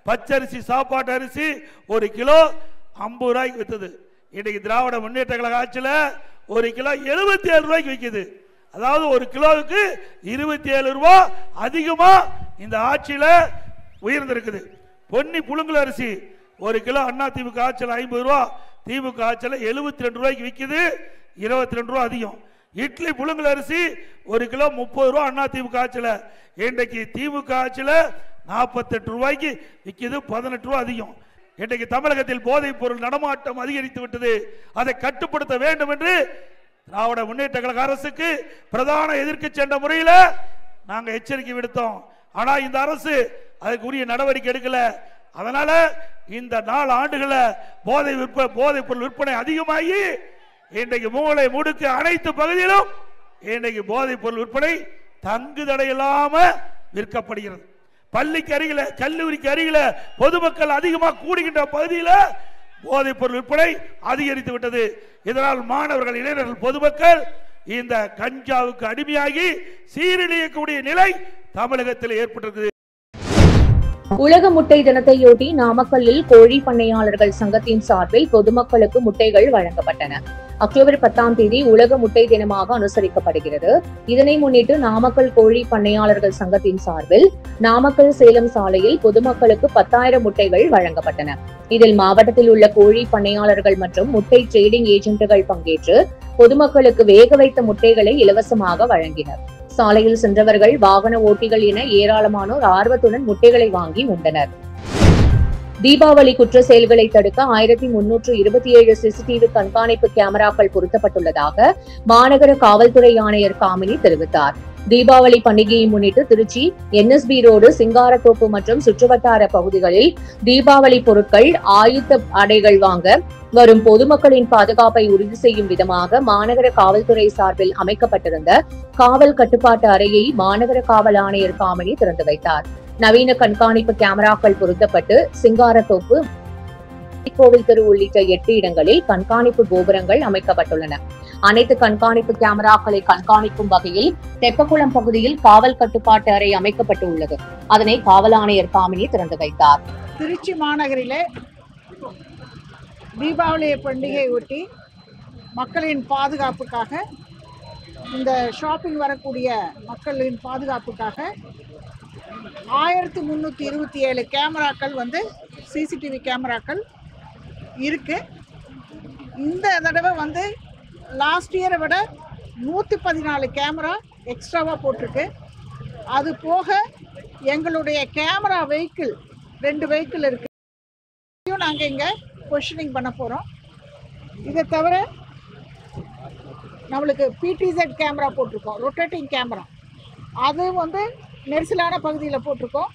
பச்சரிசி சாப்பாட்டு அரிசி 1 கிலோ 50 ரூபாய்க்கு வித்தது. இன்னைக்கு திராவிட முன்னேற்ற கழக ஆட்சியில 1 கிலோ 77 ரூபாய்க்கு விற்குது. அதாவது 1 கிலோவுக்கு 27 ரூபாய் அதிகமா இந்த ஆட்சியில உயர்ந்திருக்குது. பொன்னி புழுங்கல் அரிசி 1 கிலோ அதிமுக ஆட்சியில 50 ரூபாய், திமுக ஆட்சியில 72 ரூபாய்க்கு விற்குது, 22 ரூபாய் அதிகம். இட்லி புழுங்கல் அரிசி 1 கிலோ 30 ரூபாய் அதிமுக ஆட்சியில, இன்றைக்கு திமுக ஆட்சியில 48 ரூபாய்க்கு விற்குது, 18 ரூபாய் அதிகம். இன்றைக்கு தமிழகத்தில் போதைப் பொருள் நடமாட்டம் அதிகரித்து விட்டது. அதை கட்டுப்படுத்த வேண்டும் என்று திராவிட முன்னேற்ற கழக அரசுக்கு பிரதான எதிர்க்கட்சி என்ற முறையில் நாங்க எச்சரிக்கை விடுத்தோம். ஆனா இந்த அரசு அதுக்கு உரிய நடவடிக்கை எடுக்கல. அதனால இந்த 4 ஆண்டுகள போதைப் பொருள் விற்பனை அதிகமாகி இன்றைக்கு மூளை முடுக்கு அனைத்து பகுதியிலும் இன்றைக்கு போதைப் பொருள் விற்பனை தங்கு தடையில்லாம விற்கப்படுகிறது. பள்ளிக்கு அருகில, கல்லூரிக்கு அருகில பொதுமக்கள் அதிகமாக கூடுகின்ற பகுதியில் போதைப் பொருள் விற்பனை அதிகரித்து விட்டது. இதனால் மாணவர்கள், இளைஞர்கள், பொதுமக்கள் இந்த கஞ்சாவுக்கு அடிமையாகி சீரழியக்கூடிய நிலை தமிழகத்தில் ஏற்பட்டிருக்கிறது. உலக முட்டை தினத்தையொட்டி நாமக்கல்லில் கோழி பண்ணையாளர்கள் சங்கத்தின் சார்பில் பொதுமக்களுக்கு முட்டைகள் வழங்கப்பட்டன. அக்டோபர் 10ஆம் தேதி உலக முட்டை தினமாக அனுசரிக்கப்படுகிறது. இதனை முன்னிட்டு நாமக்கல் கோழி பண்ணையாளர்கள் சங்கத்தின் சார்பில் நாமக்கல் சேலம் சாலையில் பொதுமக்களுக்கு 10,000 முட்டைகள் வழங்கப்பட்டன. இதில் மாவட்டத்தில் உள்ள கோழி பண்ணையாளர்கள் மற்றும் முட்டை ட்ரேடிங் ஏஜென்ட்டுகள் பங்கேற்று பொதுமக்களுக்கு வேக வைத்த முட்டைகளை இலவசமாக வழங்கினர். சாலையில் சென்றவர்கள், வாகன ஓட்டிகள் என ஏராளமானோர் ஆர்வத்துடன் முட்டைகளை வாங்கி உண்டனர். தீபாவளி குற்ற செயல்களை தடுக்க 1327 சிசிடிவி கண்காணிப்பு கேமராக்கள் பொருத்தப்பட்டுள்ளதாக மாநகர காவல்துறை ஆணையர் காமினி தெரிவித்தார். தீபாவளி பண்டிகையை முன்னிட்டு திருச்சி என்எஸ்பி ரோடு, சிங்காரத்தோப்பு மற்றும் சுற்றுவட்டார பகுதிகளில் தீபாவளி பொருட்கள், ஆயுத ஆடைகள் வாங்க வரும் பொதுமக்களின் பாதுகாப்பை உறுதி செய்யும் விதமாக மாநகர காவல்துறை சார்பில் அமைக்கப்பட்டிருந்த காவல் கட்டுப்பாட்டு அறையை மாநகர காவல் ஆணையர் காமினி திறந்து வைத்தார். நவீன கண்காணிப்பு கேமராக்கள் பொருத்தப்பட்டு சிங்காரத்தோப்பு, கோவில் தெரு உள்ளிட்ட 8 இடங்களில் கண்காணிப்பு கோபுரங்கள் அமைக்கப்பட்டுள்ளன. அனைத்து கண்காணிப்பு கேமராக்களை கண்காணிக்கும் வகையில் தெப்பக்குளம் பகுதியில் காவல் கட்டுப்பாட்டு அறை அமைக்கப்பட்டுள்ளது. அதனை காவல் ஆணையர் காமினி திறந்து வைத்தார். திருச்சி மாநகரிலே தீபாவளி பண்டிகை ஒட்டி மக்களின் பாதுகாப்புக்காக, இந்த ஷாப்பிங் வரக்கூடிய மக்களின் பாதுகாப்புக்காக 1327 கேமராக்கள் சிசிடிவி கேமராக்கள் இருக்கு. இந்த தடவை லாஸ்ட் இயரை விட 114 கேமரா எக்ஸ்ட்ராவாக போட்டிருக்கு. அது போக எங்களுடைய கேமரா வெஹிக்கிள் 2 வெஹிக்கிள் இருக்கு. நாங்கள் இங்கே பொசிஷனிங் பண்ண போகிறோம். இதை தவிர நம்மளுக்கு பிடிசெட் கேமரா போட்டிருக்கோம், ரொட்டேட்டிங் கேமரா. அது நெரிசலான பகுதியில் போட்டிருக்கோம்.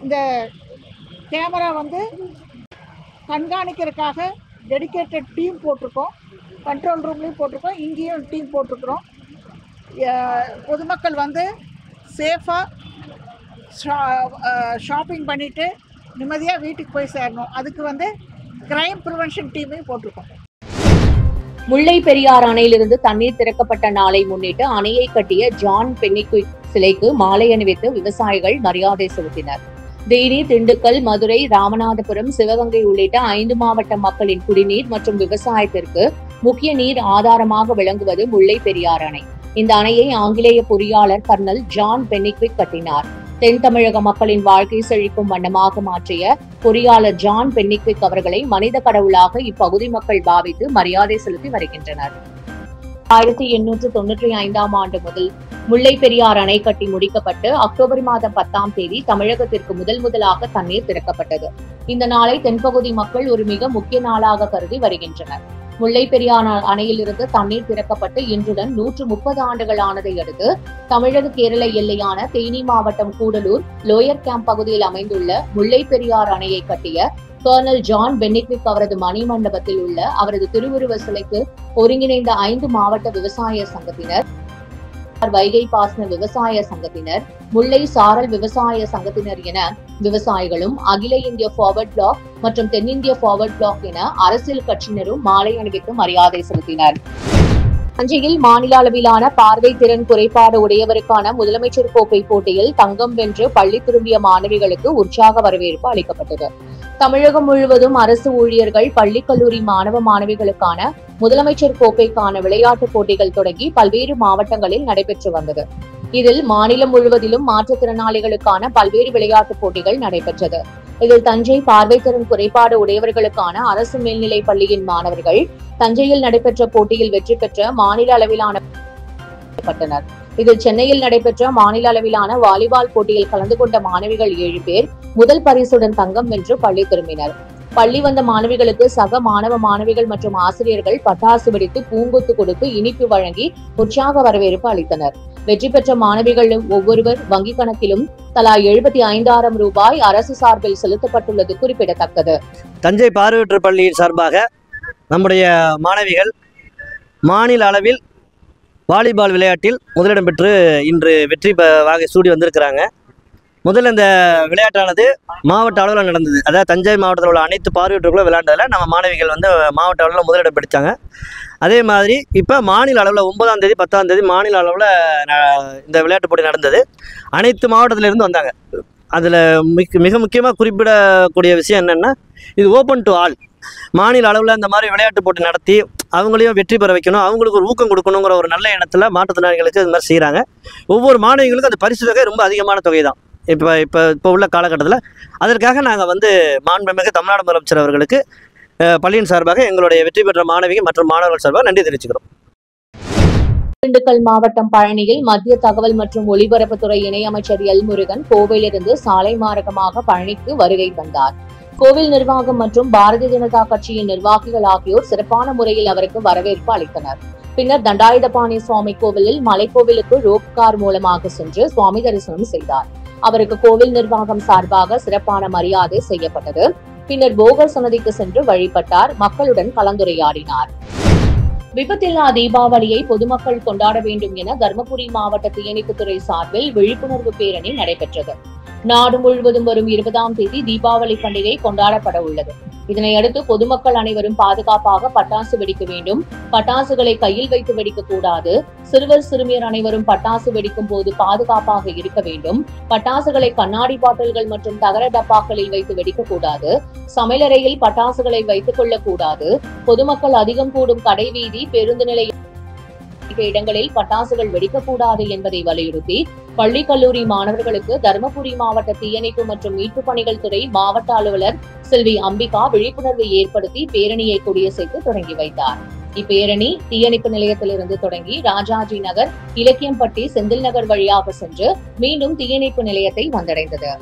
இந்த கேமரா கண்காணிக்கிறதுக்காக டெடிகேட்டட் டீம் போட்டிருக்கோம். கண்ட்ரோல் ரூம்லேயும் போட்டிருக்கோம், இங்கேயும் டீம் போட்டிருக்கிறோம். பொதுமக்கள் சேஃபாக ஷாப்பிங் பண்ணிவிட்டு நிம்மதியாக வீட்டுக்கு போய் சேரணும். அதுக்கு கிரைம் ப்ரிவென்ஷன் டீமையும் போட்டிருக்கோம். முல்லை பெரியாறு அணையிலிருந்து தண்ணீர் திறக்கப்பட்ட நாளை முன்னிட்டு அணையை கட்டிய ஜான் பென்னிக்விக் சிலைக்கு மாலை அணிவித்து விவசாயிகள் மரியாதை செலுத்தினர். தேனி, திண்டுக்கல், மதுரை, ராமநாதபுரம், சிவகங்கை உள்ளிட்ட 5 மாவட்ட மக்களின் குடிநீர் மற்றும் விவசாயத்திற்கு முக்கிய நீர் ஆதாரமாக விளங்குவது முல்லை பெரியாறு அணை. இந்த அணையை ஆங்கிலேய பொறியாளர் கர்னல் ஜான் பென்னிக்விக் கட்டினார். தென் தமிழக மக்களின் வாழ்க்கை செழிக்கும் வண்ணமாக மாற்றிய பொறியாளர் ஜான் பென்னிக்விக் அவர்களை மனித கடவுளாக இப்பகுதி மக்கள் பாவித்து மரியாதை செலுத்தி வருகின்றனர். 1895ஆம் ஆண்டு முதல் முல்லை பெரியாறு அணை கட்டி முடிக்கப்பட்டு அக்டோபர் மாதம் 10ஆம் தேதி தமிழகத்திற்கு முதலாக தண்ணீர் திறக்கப்பட்டது. இந்த நாளை தென்பகுதி மக்கள் ஒரு மிக முக்கிய நாளாக கருதி வருகின்றனர். முல்லை பெரியாறு அணையிலிருந்து தண்ணீர் திறக்கப்பட்டு இன்றுடன் 130 ஆண்டுகள் ஆனதை அடுத்து தமிழக கேரள எல்லையான தேனி மாவட்டம் கூடலூர் லோயர் கேம்ப் பகுதியில் அமைந்துள்ள முல்லை பெரியாறு அணையை கட்டிய கர்னல் ஜான் பென்னிக்விக் அவரது மணிமண்டபத்தில் உள்ள அவரது திருவுருவ சிலைக்கு ஒருங்கிணைந்த 5 மாவட்ட விவசாய சங்கத்தினர், வைகை பாசன விவசாய சங்கத்தினர், முல்லை சாரல் விவசாய சங்கத்தினர் என விவசாயிகளும், அகில இந்திய ஃபார்வர்ட் பிளாக் மற்றும் தென்னிந்திய ஃபார்வர்ட் பிளாக் என அரசியல் கட்சியினரும் மாலை அணிவித்து மரியாதை செலுத்தினர். தஞ்சையில் மாநில அளவிலான பார்வை திறன் குறைபாடு உடையவருக்கான முதலமைச்சர் கோப்பை போட்டியில் தங்கம் வென்று பள்ளி திரும்பிய மாணவிகளுக்கு உற்சாக வரவேற்பு அளிக்கப்பட்டது. தமிழகம் முழுவதும் அரசு ஊழியர்கள், பள்ளி கல்லூரி மாணவ மாணவிகளுக்கான முதலமைச்சர் கோப்பைக்கான விளையாட்டுப் போட்டிகள் தொடங்கி பல்வேறு மாவட்டங்களில் நடைபெற்று வந்தது. இதில் மாநிலம் முழுவதிலும் மாற்றுத்திறனாளிகளுக்கான பல்வேறு விளையாட்டுப் போட்டிகள் நடைபெற்றது. இதில் தஞ்சை பார்வைத்திறன் குறைபாடு உடையவர்களுக்கான அரசு மேல்நிலைப் பள்ளியின் மாணவர்கள் தஞ்சையில் நடைபெற்ற போட்டியில் வெற்றி பெற்ற மாநில அளவிலான இதில் சென்னையில் நடைபெற்ற மாநில அளவிலான வாலிபால் போட்டியில் கலந்து கொண்ட மாணவிகள் 7 பேர் முதல் பரிசுடன் தங்கம் வென்று பள்ளி திரும்பினர். பள்ளி வந்த மாணவிகளுக்கு சக மாணவ மாணவிகள் மற்றும் ஆசிரியர்கள் பட்டாசு வெடித்து பூங்கொத்து கொடுத்து இனிப்பு வழங்கி உற்சாக வரவேற்பு அளித்தனர். வெற்றி பெற்ற மாணவிகள் ஒவ்வொருவர் வங்கிக் கணக்கிலும் தலா 75,000 ரூபாய் அரசு சார்பில் செலுத்தப்பட்டுள்ளது குறிப்பிடத்தக்கது. தஞ்சை பார்வையற்றோர் பள்ளியின் சார்பாக நம்முடைய மாணவிகள் மாநில அளவில் வாலிபால் விளையாட்டில் முதலிடம் பெற்று இன்று வெற்றி வாகை சூடி வந்திருக்கிறாங்க. முதல்ல இந்த விளையாட்டானது மாவட்ட அளவில் நடந்தது. அதாவது தஞ்சை மாவட்டத்தில் உள்ள அனைத்து பார்வையற்றோர்களும் விளையாண்டதில் நம்ம மாணவிகள் மாவட்ட அளவில் முதலிடம் பிடித்தாங்க. அதே மாதிரி இப்போ மாநில அளவில் 9ஆம் தேதி 10ஆம் தேதி மாநில அளவில் இந்த விளையாட்டு போட்டி நடந்தது. அனைத்து மாவட்டத்திலிருந்து வந்தாங்க. அதில் மிக முக்கியமாக குறிப்பிடக்கூடிய விஷயம் என்னென்னா, இது ஓப்பன் டு ஆல். மாநில அளவில் இந்த மாதிரி விளையாட்டு போட்டி நடத்தி அவங்களையும் வெற்றி பெற வைக்கணும், அவங்களுக்கு ஒரு ஊக்கம் கொடுக்கணுங்கிற ஒரு நல்ல எண்ணத்தில் மாற்றுத்திறனாளிகளுக்கு இது மாதிரி செய்கிறாங்க. ஒவ்வொரு மாணவிகளுக்கும் அந்த பரிசு தொகை ரொம்ப அதிகமான தொகை தான் இப்போ உள்ள காலகட்டத்தில். அதற்காக நாங்கள் மாண்புமிகு தமிழ்நாடு முதலமைச்சர் அவர்களுக்கு பள்ளியின் சார்பாக எங்களுடைய வெற்றி பெற்ற மாணவிகள் மற்றும் மாணவர்கள் சார்பாக நன்றி தெரிவிச்சுக்கிறோம். திண்டுக்கல் மாவட்டம் பழனியில் மத்திய தகவல் மற்றும் ஒலிபரப்புத்துறை இணையமைச்சர் எல் முருகன் கோவையிலிருந்து சாலை மார்க்கமாக பழனிக்கு வருகை தந்தார். கோவில் நிர்வாகம் மற்றும் பாரதிய ஜனதா கட்சியின் நிர்வாகிகள் ஆகியோர் சிறப்பான முறையில் அவருக்கு வரவேற்பு அளித்தனர். பின்னர் தண்டாயுதபாணி சுவாமி கோவிலில் மலைக்கோவிலுக்கு ரோப் கார் மூலமாக சென்று சுவாமி தரிசனம் செய்தார். அவருக்கு கோவில் நிர்வாகம் சார்பாக சிறப்பான மரியாதை செய்யப்பட்டது. பின்னர் போகர் சன்னதிக்கு சென்று வழிபட்டார். மக்களுடன் கலந்துரையாடினார். விபத்தில்லா தீபாவளியை பொதுமக்கள் கொண்டாட வேண்டும் என தர்மபுரி மாவட்ட தீயணைப்புத்துறை சார்பில் விழிப்புணர்வு பேரணி நடைபெற்றது. நாடு முழுவதும் வரும் 20ஆம் தேதி தீபாவளி பண்டிகை கொண்டாடப்பட உள்ளது. இதனையடுத்து பொதுமக்கள் அனைவரும் பாதுகாப்பாக பட்டாசு வெடிக்க வேண்டும். பட்டாசுகளை கையில் வைத்து வெடிக்க கூடாது. சிறுவர் சிறுமியர் அனைவரும் பட்டாசு வெடிக்கும் போது பாதுகாப்பாக இருக்க வேண்டும். பட்டாசுகளை கண்ணாடி பாட்டில்கள் மற்றும் தகர டப்பாக்களில் வைத்து வெடிக்க கூடாது. சமையலறையில் பட்டாசுகளை வைத்துக் கொள்ளக் கூடாது. பொதுமக்கள் அதிகம் கூடும் கடை வீதி, பேருந்து நிலையம் இடங்களில் பட்டாசுகள் வெடிக்கக்கூடாது என்பதை வலியுறுத்தி பள்ளி கல்லூரி மாணவர்களுக்கு தருமபுரி மாவட்ட தீயணைப்பு மற்றும் மீட்புப் பணிகள் துறை மாவட்ட அலுவலர் செல்வி அம்பிகா விழிப்புணர்வை ஏற்படுத்தி பேரணியை கொடியசைத்து தொடங்கி வைத்தார். இப்பேரணி தீயணைப்பு நிலையத்திலிருந்து தொடங்கி ராஜாஜி நகர், இலக்கியம்பட்டி, செந்தில் நகர் வழியாக சென்று மீண்டும் தீயணைப்பு நிலையத்தை வந்தடைந்தது.